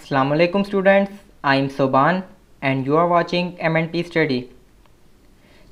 Assalamualaikum students, I am Soban and you are watching MNP Study।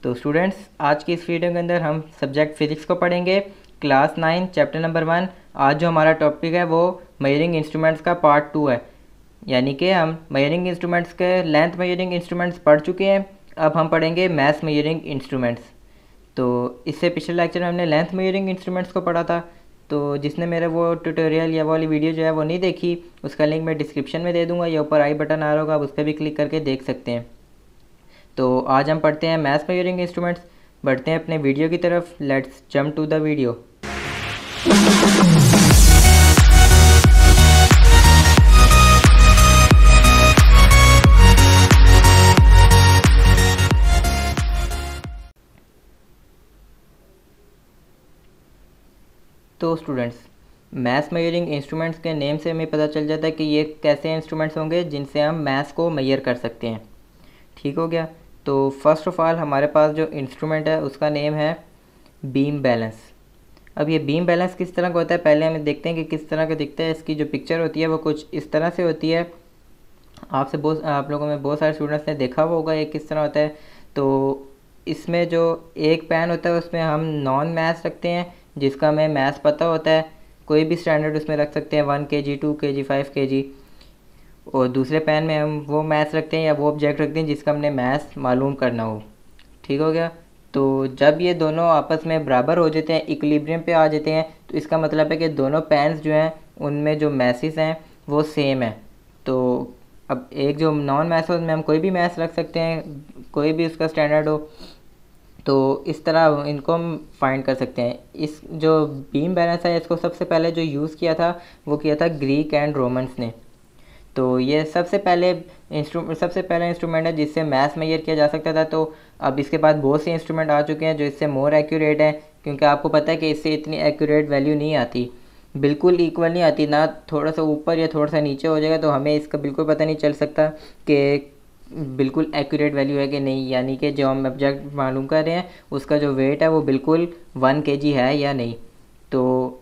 तो students आज की इस वीडियो के अंदर हम सब्जेक्ट फिज़िक्स को पढ़ेंगे, क्लास 9 चैप्टर नंबर 1। आज जो हमारा टॉपिक है वो मेजरिंग इंस्ट्रूमेंट्स का पार्ट 2 है, यानी कि हम मेजरिंग इंस्ट्रूमेंट्स के लेंथ मेजरिंग इंस्ट्रूमेंट्स पढ़ चुके हैं। अब हम पढ़ेंगे मैथ मेजरिंग इंस्ट्रूमेंट्स। तो इससे पिछले लेक्चर में हमने लेंथ मेजरिंग इंस्ट्रूमेंट्स को पढ़ा था। तो जिसने मेरा वो ट्यूटोरियल या वाली वीडियो जो है वो नहीं देखी, उसका लिंक मैं डिस्क्रिप्शन में दे दूंगा या ऊपर आई बटन आ रहा होगा, आप उस पर भी क्लिक करके देख सकते हैं। तो आज हम पढ़ते हैं मैथ मेजरिंग इंस्ट्रूमेंट्स। बढ़ते हैं अपने वीडियो की तरफ। Let's jump to the video. तो स्टूडेंट्स, मैथ मेजरिंग इंस्ट्रूमेंट्स के नेम से हमें पता चल जाता है कि ये कैसे इंस्ट्रूमेंट्स होंगे जिनसे हम मैथ्स को मेजर कर सकते हैं। ठीक हो गया। तो फर्स्ट ऑफ ऑल हमारे पास जो इंस्ट्रूमेंट है उसका नेम है बीम बैलेंस। अब ये बीम बैलेंस किस तरह का होता है पहले हमें देखते हैं कि किस तरह का दिखता है। इसकी जो पिक्चर होती है वो कुछ इस तरह से होती है। आप लोगों में बहुत सारे स्टूडेंट्स ने देखा हुआ होगा ये किस तरह होता है। तो इसमें जो एक पैन होता है उसमें हम नॉन मैथ्स रखते हैं जिसका हमें मैथ्स पता होता है। कोई भी स्टैंडर्ड उसमें रख सकते हैं, 1 kg 2 kg 5 kg। और दूसरे पैन में हम वो मैथ्स रखते हैं या वो ऑब्जेक्ट रखते हैं जिसका हमने मैथ्स मालूम करना हो। ठीक हो गया। तो जब ये दोनों आपस में बराबर हो जाते हैं, इक्विलिब्रियम पे आ जाते हैं, तो इसका मतलब है कि दोनों पैन्स जो हैं उनमें जो मैसेस हैं वो सेम है। तो अब एक जो नॉन मैथ्स हो उसमें हम कोई भी मैथ्स रख सकते हैं, कोई भी उसका स्टैंडर्ड हो। तो इस तरह इनको हम फाइंड कर सकते हैं। इस जो बीम बैलेंस है इसको सबसे पहले जो यूज़ किया था वो किया था ग्रीक एंड रोमन्स ने। तो ये सबसे पहला इंस्ट्रूमेंट है जिससे मैथ्स मेजर किया जा सकता था। तो अब इसके बाद बहुत से इंस्ट्रूमेंट आ चुके हैं जो इससे मोर एक्यूरेट है, क्योंकि आपको पता है कि इससे इतनी एक्यूरेट वैल्यू नहीं आती, बिल्कुल इक्वल नहीं आती ना। थोड़ा सा ऊपर या थोड़ा सा नीचे हो जाएगा तो हमें इसका बिल्कुल पता नहीं चल सकता कि बिल्कुल एक्यूरेट वैल्यू है कि नहीं, यानी कि जो हम ऑब्जेक्ट मालूम कर रहे हैं उसका जो वेट है वो बिल्कुल 1 kg है या नहीं। तो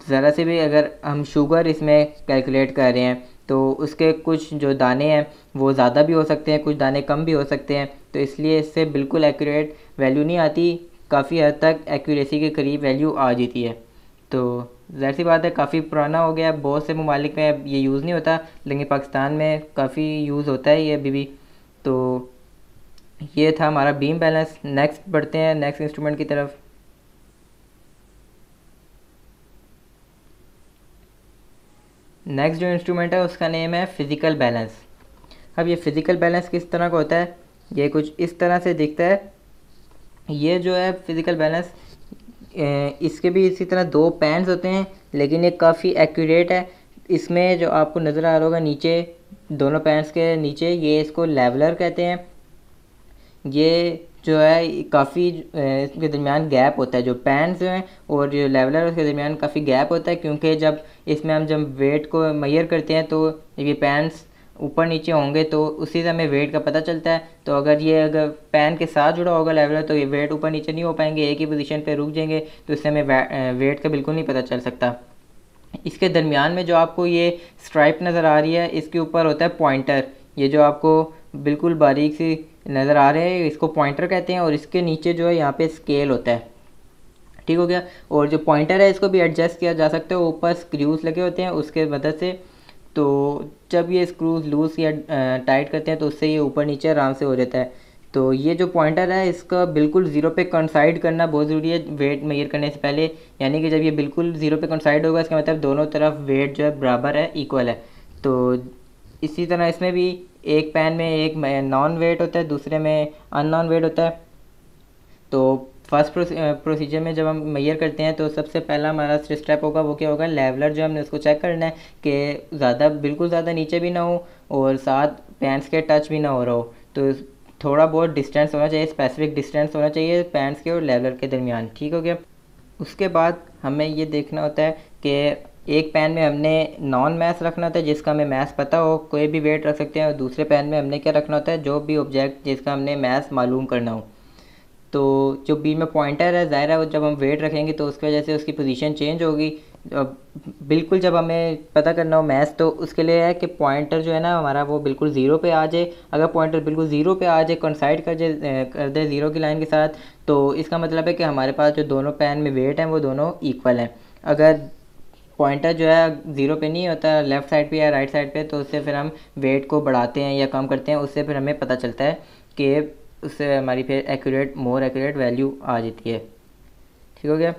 ज़रा से भी अगर हम शुगर इसमें कैलकुलेट कर रहे हैं तो उसके कुछ जो दाने हैं वो ज़्यादा भी हो सकते हैं, कुछ दाने कम भी हो सकते हैं। तो इसलिए इससे बिल्कुल एक्यूरेट वैल्यू नहीं आती, काफ़ी हद तक एक्यूरेसी के करीब वैल्यू आ जाती है। तो ज़ाहिर सी बात है काफ़ी पुराना हो गया, बहुत से ममालिक में ये यूज़ नहीं होता, लेकिन पाकिस्तान में काफ़ी यूज़ होता है ये अभी भी। तो ये था हमारा बीम बैलेंस। नेक्स्ट बढ़ते हैं नेक्स्ट इंस्ट्रूमेंट की तरफ। नेक्स्ट जो इंस्ट्रूमेंट है उसका नेम है फ़िज़िकल बैलेंस। अब ये फ़िज़िकल बैलेंस किस तरह का होता है, ये कुछ इस तरह से दिखता है। ये जो है फ़िज़िकल बैलेंस, इसके भी इसी तरह दो पैन्स होते हैं, लेकिन ये काफ़ी एक्यूरेट है। इसमें जो आपको नज़र आ रहा होगा नीचे, दोनों पैन्स के नीचे, ये इसको लेवलर कहते हैं। ये जो है काफ़ी इसके दरमियान गैप होता है, जो पैन्स हैं और जो लेवलर है उसके दरमियान काफ़ी गैप होता है, क्योंकि जब इसमें हम जब वेट को मेजर करते हैं तो ये पैन्स ऊपर नीचे होंगे तो उसी से हमें वेट का पता चलता है। तो अगर पैन के साथ जुड़ा होगा लेवलर तो ये वेट ऊपर नीचे नहीं हो पाएंगे, एक ही पोजीशन पे रुक जाएंगे, तो इससे हमें वेट का बिल्कुल नहीं पता चल सकता। इसके दरमियान में जो आपको ये स्ट्राइप नज़र आ रही है इसके ऊपर होता है पॉइंटर। ये जो आपको बिल्कुल बारीक सी नज़र आ रहे हैं इसको पॉइंटर कहते हैं, और इसके नीचे जो है यहाँ पे स्केल होता है। ठीक हो गया। और जो पॉइंटर है इसको भी एडजस्ट किया जा सकता है, ऊपर स्क्रूज लगे होते हैं उसके मदद से। तो जब ये स्क्रूज लूज या टाइट करते हैं तो उससे ये ऊपर नीचे आराम से हो जाता है। तो ये जो पॉइंटर है इसका बिल्कुल ज़ीरो पे कंसाइड करना बहुत ज़रूरी है वेट मेजर करने से पहले, यानी कि जब ये बिल्कुल ज़ीरो पे कंसाइड होगा इसका मतलब दोनों तरफ वेट जो है बराबर है, इक्वल है। तो इसी तरह इसमें भी एक पैन में एक नॉन वेट होता है, दूसरे में अननॉन वेट होता है। तो फर्स्ट प्रोसीजर में जब हम मेजर करते हैं तो सबसे पहला हमारा स्टेप होगा वो क्या होगा, लेवलर जो हमने उसको चेक करना है कि बिल्कुल ज़्यादा नीचे भी ना हो और साथ पैन्स के टच भी ना हो रहा हो। तो थोड़ा बहुत डिस्टेंस होना चाहिए, स्पेसिफिक डिस्टेंस होना चाहिए पैन्स के और लेवलर के दरमियान। ठीक हो गया। उसके बाद हमें ये देखना होता है कि एक पैन में हमने नॉन मैथ्स रखना होता है जिसका हमें मैथ्स पता हो, कोई भी वेट रख सकते हैं, और दूसरे पैन में हमने क्या रखना होता है, जो भी ऑब्जेक्ट जिसका हमने मैथ्स मालूम करना हो। तो जो बी में पॉइंटर है ज़ाहिर है जब हम वेट रखेंगे तो उसकी वजह से उसकी पोजीशन चेंज होगी, अब बिल्कुल जब हमें पता करना हो मैथ तो उसके लिए है कि पॉइंटर जो है ना हमारा वो बिल्कुल ज़ीरो पे आ जाए। अगर पॉइंटर बिल्कुल ज़ीरो पे आ जाए, कोइंसाइड कर दे ज़ीरो की लाइन के साथ, तो इसका मतलब है कि हमारे पास जो दोनों पेन में वेट हैं वो दोनों इक्वल हैं। अगर पॉइंटर जो है ज़ीरो पे नहीं होता, लेफ़्ट साइड पे या राइट साइड पे, तो उससे फिर हम वेट को बढ़ाते हैं या कम करते हैं, उससे फिर हमें पता चलता है कि उससे हमारी फिर एक्यूरेट मोर एक्यूरेट वैल्यू आ जाती है। ठीक हो गया।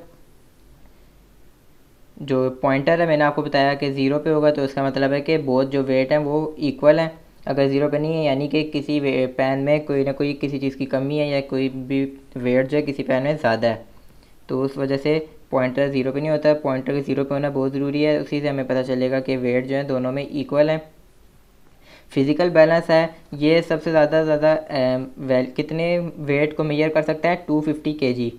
जो पॉइंटर है मैंने आपको बताया कि ज़ीरो पे होगा तो इसका मतलब है कि बोथ जो वेट हैं वो इक्वल हैं। अगर ज़ीरो पे नहीं है यानी कि किसी पेन में कोई ना कोई किसी चीज़ की कमी है या कोई भी वेट जो है किसी पेन में ज़्यादा है, तो उस वजह से पॉइंटर ज़ीरो पे नहीं होता। पॉइंटर के ज़ीरो पे होना बहुत ज़रूरी है, उसी से हमें पता चलेगा कि वेट जो है दोनों में इक्वल है। फिज़िकल बैलेंस है, ये सबसे ज़्यादा कितने वेट को मेजर कर सकता है, 250 kg,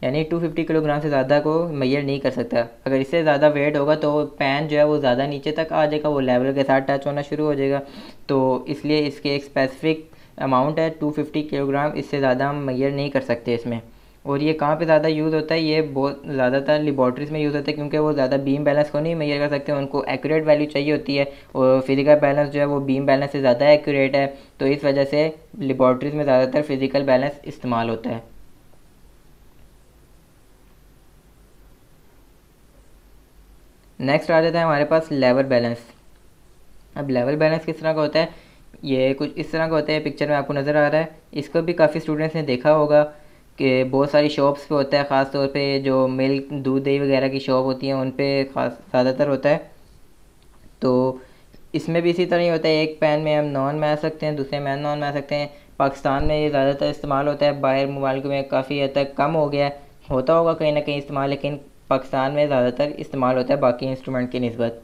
यानी 250 किलोग्राम से ज़्यादा को मेजर नहीं कर सकता। अगर इससे ज़्यादा वेट होगा तो पैन जो है वो ज़्यादा नीचे तक आ जाएगा, वो लेवल के साथ टच होना शुरू हो जाएगा। तो इसलिए इसके एक स्पेसिफिक अमाउंट है 250 किलोग्राम, इससे ज़्यादा हम मेजर नहीं कर सकते इसमें। और ये कहाँ पे ज़्यादा यूज़ होता है, ये बहुत ज़्यादातर लेबॉर्ट्रीज़ में यूज़ होता है, क्योंकि वो ज़्यादा बीम बैलेंस को नहीं मेजर कर सकते, उनको एक्यूरेट वैल्यू चाहिए होती है। और फिज़िकल बैलेंस जो है वो बीम बैलेंस से ज़्यादा एक्यूरेट है, तो इस वजह से लेबॉर्ट्रीज़ में ज़्यादातर फिज़िकल बैलेंस इस्तेमाल होता है। नेक्स्ट आ जाता है हमारे पास लेवल बैलेंस। अब लेवल बैलेंस किस तरह का होता है, ये कुछ इस तरह का होता है, पिक्चर में आपको नज़र आ रहा है। इसको भी काफ़ी स्टूडेंट्स ने देखा होगा कि बहुत सारी शॉप्स पे होता है, ख़ास तौर पे जो मिल्क दूध दही वगैरह की शॉप होती हैं उन पे खास ज़्यादातर होता है। तो इसमें भी इसी तरह ही होता है, एक पैन में हम नॉन मैच सकते हैं, दूसरे में नॉन मैच सकते हैं। पाकिस्तान में ये ज़्यादातर इस्तेमाल होता है, बाहर मुमालिक में काफ़ी हद तक कम हो गया है, होता होगा कहीं ना कहीं इस्तेमाल, लेकिन पाकिस्तान में ज़्यादातर इस्तेमाल होता है बाकी इंस्ट्रूमेंट की निस्बत।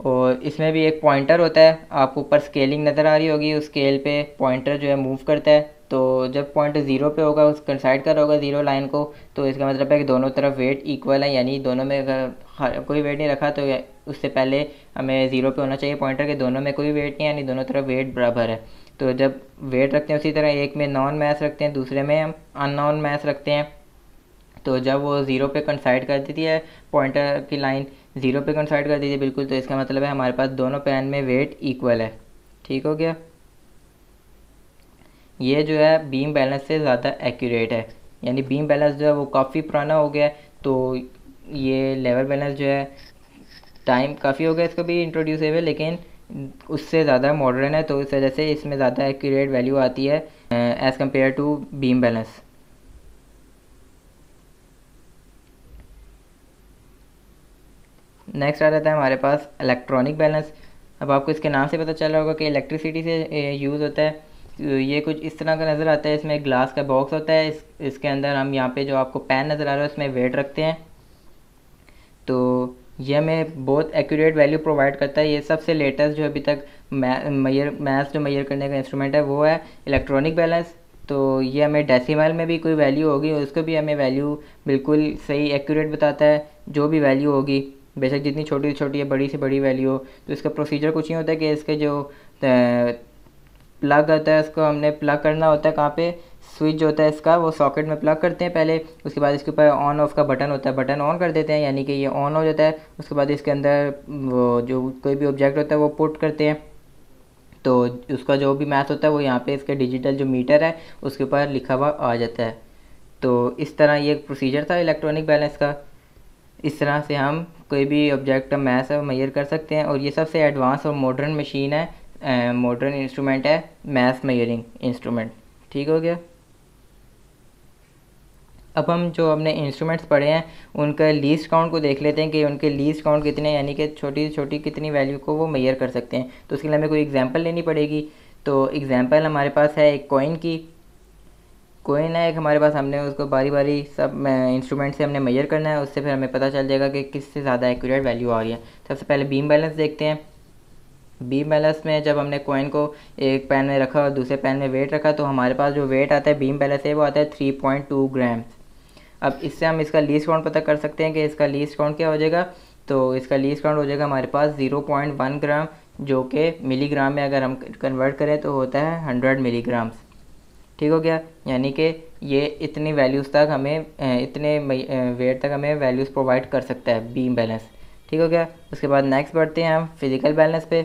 और इसमें भी एक पॉइंटर होता है, आपको ऊपर स्केलिंग नज़र आ रही होगी, उस स्केल पे पॉइंटर जो है मूव करता है। तो जब पॉइंटर ज़ीरो पे होगा, उस कंसाइड कर होगा ज़ीरो लाइन को, तो इसका मतलब है कि दोनों तरफ वेट इक्वल है, यानी दोनों में अगर कोई वेट नहीं रखा तो उससे पहले हमें ज़ीरो पे होना चाहिए पॉइंटर के, दोनों में कोई वेट नहीं है, यानी दोनों तरफ वेट बराबर है। तो जब वेट रखते हैं उसी तरह एक में नॉन मैथ रखते हैं, दूसरे में हम अननोन मैथ रखते हैं। तो जब वो ज़ीरो पे कंसाइड कर देती है, पॉइंटर की लाइन ज़ीरो पे कंसाइड कर दीजिए बिल्कुल, तो इसका मतलब है हमारे पास दोनों पैन में वेट इक्वल है। ठीक हो गया। ये जो है बीम बैलेंस से ज़्यादा एक्यूरेट है, यानी बीम बैलेंस जो है वो काफ़ी पुराना हो गया है। तो ये लेवल बैलेंस जो है टाइम काफ़ी हो गया इसको भी इंट्रोड्यूस हुए, लेकिन उससे ज़्यादा मॉडर्न है, तो इस वजह से इसमें ज़्यादा एक्यूरेट वैल्यू आती है as compare to beam balance. Next आ जाता है हमारे पास इलेक्ट्रॉनिक बैलेंस। अब आपको इसके नाम से पता चल रहा होगा कि इलेक्ट्रिसिटी से यूज़ होता है। तो ये कुछ इस तरह का नज़र आता है, इसमें ग्लास का बॉक्स होता है, इसके अंदर हम यहाँ पे जो आपको पेन नज़र आ रहा है उसमें वेट रखते हैं। तो ये हमें बहुत एक्यूरेट वैल्यू प्रोवाइड करता है। ये सबसे लेटेस्ट जो अभी तक मैथ्स जो मेजर करने का इंस्ट्रूमेंट है वो है इलेक्ट्रॉनिक बैलेंस। तो ये हमें डेसिमल में भी कोई वैल्यू होगी उसको भी हमें वैल्यू बिल्कुल सही एक्यूरेट बताता है, जो भी वैल्यू होगी, बेशक जितनी छोटी से छोटी या बड़ी से बड़ी वैल्यू हो। तो इसका प्रोसीजर कुछ नहीं होता है कि इसके जो प्लग होता है उसको हमने प्लग करना होता है, कहाँ पे स्विच जो होता है इसका वो सॉकेट में प्लग करते हैं पहले, उसके बाद इसके ऊपर ऑन ऑफ का बटन होता है, बटन ऑन कर देते हैं यानी कि ये ऑन हो जाता है। उसके बाद इसके अंदर वो जो कोई भी ऑब्जेक्ट होता है वो पुट करते हैं, तो उसका जो भी मैथ होता है वो यहाँ पे इसके डिजिटल जो मीटर है उसके ऊपर लिखा हुआ आ जाता है। तो इस तरह ये एक प्रोसीजर था इलेक्ट्रॉनिक बैलेंस का। इस तरह से हम कोई भी ऑब्जेक्ट का मैथ है मेजर कर सकते हैं, और ये सबसे एडवांस और मॉडर्न मशीन है, मॉडर्न इंस्ट्रूमेंट है, मैथ मेजरिंग इंस्ट्रूमेंट। ठीक हो गया। अब हम जो हमने इंस्ट्रूमेंट्स पढ़े हैं उनका लीस्ट काउंट को देख लेते हैं कि उनके लीस्ट काउंट कितने, यानी कि छोटी से छोटी कितनी वैल्यू को वो मेजर कर सकते हैं। तो उसके लिए हमें कोई एग्जांपल लेनी पड़ेगी। तो एग्जांपल हमारे पास है एक कॉइन की। कॉइन है एक हमारे पास, हमने उसको बारी बारी सब इंस्ट्रूमेंट से हमने मेजर करना है, उससे फिर हमें पता चल जाएगा कि किससे ज़्यादा एक्यूरेट वैल्यू आ रही है। सबसे पहले बीम बैलेंस देखते हैं। बीम बैलेंस में जब हमने कॉइन को एक पैन में रखा और दूसरे पैन में वेट रखा, तो हमारे पास जो वेट आता है बीम बैलेंस से वो आता है 3.2 ग्राम। अब इससे हम इसका लीस्ट काउंट पता कर सकते हैं कि इसका लीस्ट काउंट क्या हो जाएगा। तो इसका लीस्ट काउंट हो जाएगा हमारे पास 0.1 ग्राम, जो कि मिलीग्राम में अगर हम कन्वर्ट करें तो होता है 100 मिलीग्राम्स। ठीक हो गया। यानी कि ये इतनी वैल्यूज़ तक हमें इतने वेट तक हमें वैल्यूज़ प्रोवाइड कर सकता है बीम बैलेंस। ठीक हो गया। उसके बाद नेक्स्ट बढ़ते हैं हम फिज़िकल बैलेंस पे।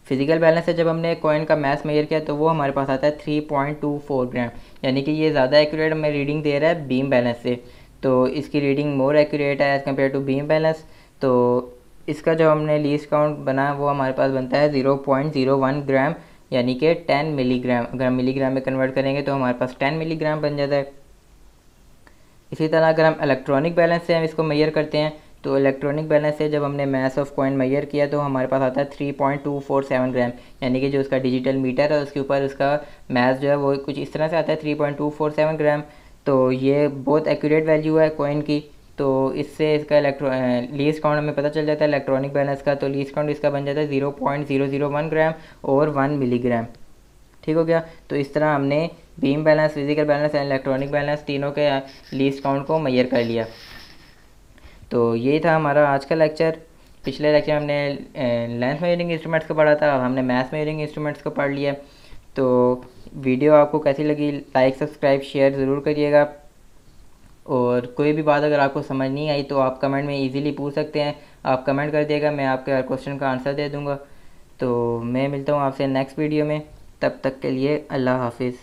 फिज़िकल बैलेंस से जब हमने कॉइन का मास मेजर किया तो वो हमारे पास आता है 3.24 ग्राम, यानी कि ये ज़्यादा एक्यूरेट हमें रीडिंग दे रहा है बीम बैलेंस से। तो इसकी रीडिंग मोर एक्यूरेट है as compare to beam balance. तो इसका जो हमने लीस्ट काउंट बना वो हमारे पास बनता है 0.01 ग्राम, यानी कि 10 मिलीग्राम। अगर हम मिलीग्राम में कन्वर्ट करेंगे तो हमारे पास 10 मिलीग्राम बन जाता है। इसी तरह अगर हम इलेक्ट्रॉनिक बैलेंस से हम इसको मेजर करते हैं तो इलेक्ट्रॉनिक बैलेंस से जब हमने मास ऑफ कॉइन मेजर किया तो हमारे पास आता है 3.247 ग्राम, यानी कि जो उसका डिजिटल मीटर है उसके ऊपर उसका मास जो है वो कुछ इस तरह से आता है 3.247 ग्राम। तो ये बहुत एक्यूरेट वैल्यू है कॉइन की। तो इससे इसका लीस्ट काउंट हमें पता चल जाता है इलेक्ट्रॉनिक बैलेंस का। तो लीस्ट काउंट इसका बन जाता है 0.001 ग्राम और 1 मिलीग्राम। ठीक हो गया। तो इस तरह हमने beam balance, physical balance and electronic balance तीनों के लीस्ट काउंट को मेजर कर लिया। तो यही था हमारा आज का लेक्चर। पिछले लेक्चर हमने लेंथ मेजरिंग इंस्ट्रूमेंट्स को पढ़ा था, अब हमने मास मेजरिंग इंस्ट्रूमेंट्स को पढ़ लिया। तो वीडियो आपको कैसी लगी, लाइक सब्सक्राइब शेयर ज़रूर करिएगा। और कोई भी बात अगर आपको समझ नहीं आई तो आप कमेंट में इजीली पूछ सकते हैं। आप कमेंट कर दिएगा, मैं आपके हर क्वेश्चन का आंसर दे दूँगा। तो मैं मिलता हूँ आपसे नेक्स्ट वीडियो में, तब तक के लिए अल्लाह हाफिज़।